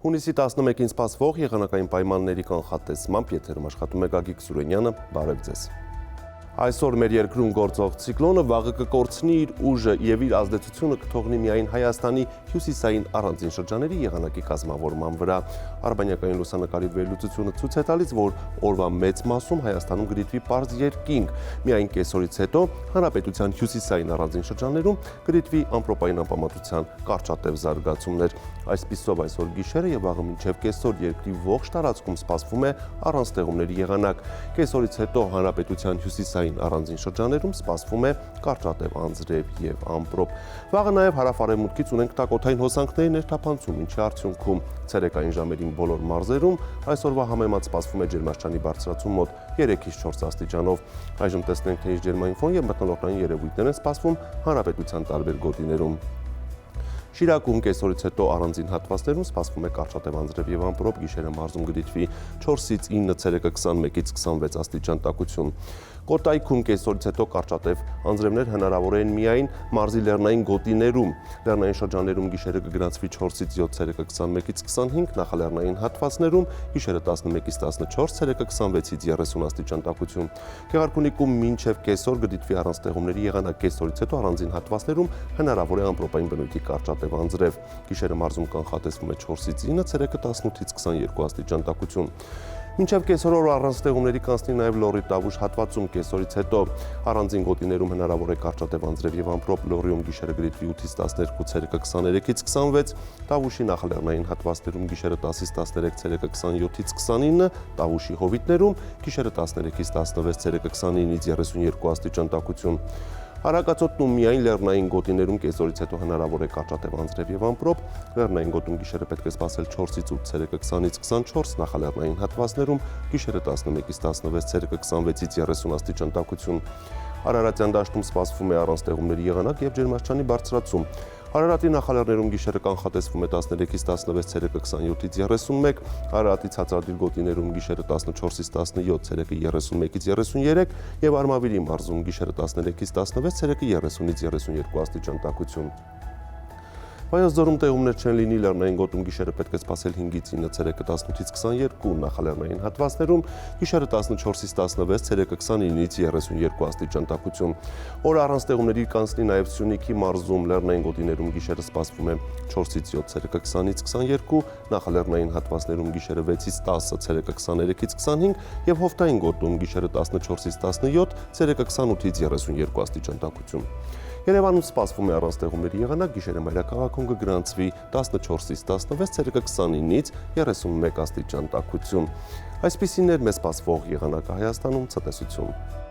Հունիսի 11-ին սպասվող եղանակային պայմանների կանխատեսմամբ եթերում աշխատում է Գագիկ Սուրենյանը, բարև ձեզ։ Այսօր մեր երկրում գործող ցիկլոնը վաղը կկորցնի իր ուժը եւ իր ազդեցությունը կթողնի միայն Հայաստանի հյուսիսային առանձին շրջանների եղանակի կազմավորման վրա։ Արբանյակային լուսանկարի վերլուծությունը ցույց է տալիս, որ օրվա մեծ մասում Հայաստանում կդիտվի պարզ երկինք, միայն կեսօրից հետո հանրապետության հյուսիսային առանձին շրջաններում կդիտվի ամպրոպային անպամատության կարճատև զարգացումներ։ Այսպիսով այսօր գիշերը եւ վաղը մինչեւ կեսօր երկրի ողջ տարածքում սպասվում է առանց ստեղումների եղանակ։ Կեսօրից հետո հանրապետության հյուսիսային առանձին շրջաններում սպասվում է կարճատև անձրև եւ ամպրոպ։ Վաղը նաեւ հարավ-արևմուտքից ունենք տակոթային հոսանքների ներթափանցում, ինչի արդյունքում ցերեկային ժամերին բոլոր մարզերում այսօրվա համեմատ սպասվում է ջերմաստիճանի բարձրացում մոտ 3-ից 4 աստիճանով։ Այժմ տեսնենք, թե ինչ ջերմային ֆոն եւ մթնոլորտային երևույթներ են սպասվում հանրապետության տարբեր գոտիներում։ Շիրակում կեսօրից հետո առանձին հատվածներում սպասվում է կարճատև անձրև եւ ամպրոպ, գիշերը մարզում կդիտվի 4-ից 9, ցերեկը 21-ից 26 աստիճան տաքություն։ Կոտայքում կեսօրից հետո կարճատև անձրևներ հնարավոր են միայն մարզի լեռնային գոտիներում։ Լեռնային շրջաններում գիշերը կգրանցվի 4-ից 7, ցերեկը 21-ից 25, նախալեռնային հատվածներում գիշերը 11-ից 14, ցերեկը 26-ից 30 աստիճան տաքություն։ Գեղարքունիքում մինչև կեսօր կդիտվի առանց ստեղումների եղանակ, կեսօրից հետո առանձին հատվածներում հնարավոր է ամպրոպային բնույթի կարճատև անձրև։ Գիշերը մարզում կանխատեսվում է 4-ից 9, ցերեկը 18-ից 22 աստիճան տաքություն։ Մինչև կեսօր օրը առանց ստեղումների կանցնի նաև Լոռի Տավուշ հատվածում, կեսօրից հետո առանձին գոտիներում հնարավոր է կարճատև անձրև եւ ամպրոպ, Լոռիում գիշերը կդիտվի 8-ից 12, ցերեկը 23-ից 26, Տավուշի նախալեռնային հատվածներում գիշերը 10-ից 13, ցերեկը 27-ից 29, Տավուշի հովիտներում գիշերը 13-ից 16, ցերեկը 29-ից 32 աստիճան տաքություն։ Հարակացօդնում միայն լեռնային գոտիներում կեսօրից հետո հնարավոր է կարճատև անձրև եւ ամպրոպ, լեռնային գոտում գիշերը պետք է սպասել 4-ից 8, ցերեկը 20-ից 24, նախալեռնային հատվածներում գիշերը 11-ից 16, ցերեկը 26-ից 30 աստիճան տաքություն։ Արարատյան դաշտում սպասվում է առանց ստեղումների եղանակ եւ ջերմաստիճանի բարձրացում։ Արարատի նախալեռներում գիշերը կանխատեսվում է 13-ից 16, ցերեկը 27-ից 31, Արարատի ցածրադիր գոտիներում գիշերը 14-ից 17, ցերեկը 31-ից 33 եւ Արմավիրի մարզում գիշերը 13-ից 16, ցերեկը 30-ից 32 աստիճան տաքություն։ Վայոց ձորում տեղումներ չեն լինի, լեռնային գոտում գիշերը պետք է սպասել 5-ից 9, ցերեկը 18-ից 22, նախալեռնային հատվածներում գիշերը 14-ից 16, ցերեկը 29-ից 32 աստիճան տաքություն։ Օրը առանց տեղումների կանցնի նաև Սյունիքի մարզում, լեռնային գոտիներում գիշերը սպասվում է 4-ից 7, ցերեկը 20-ից 22, նախալեռնային հատվածներում գիշերը 6-ից 10, ցերեկը 23-ից 25 եւ Հովտային գոտում գիշերը 14-ից 17, ցերեկը 28-ից 32 աստիճան տաքություն։ Երևանում սպասվում է առանց ստեղումների եղանակ, գիշերը մայրաքաղաքում կգրանցվի 14-ից 16, ցերեկը 29-ից 31 աստիճան տաքություն։ Այսպիսին էր մեզ սպասվող եղանակը Հայաստանում, ցտեսություն։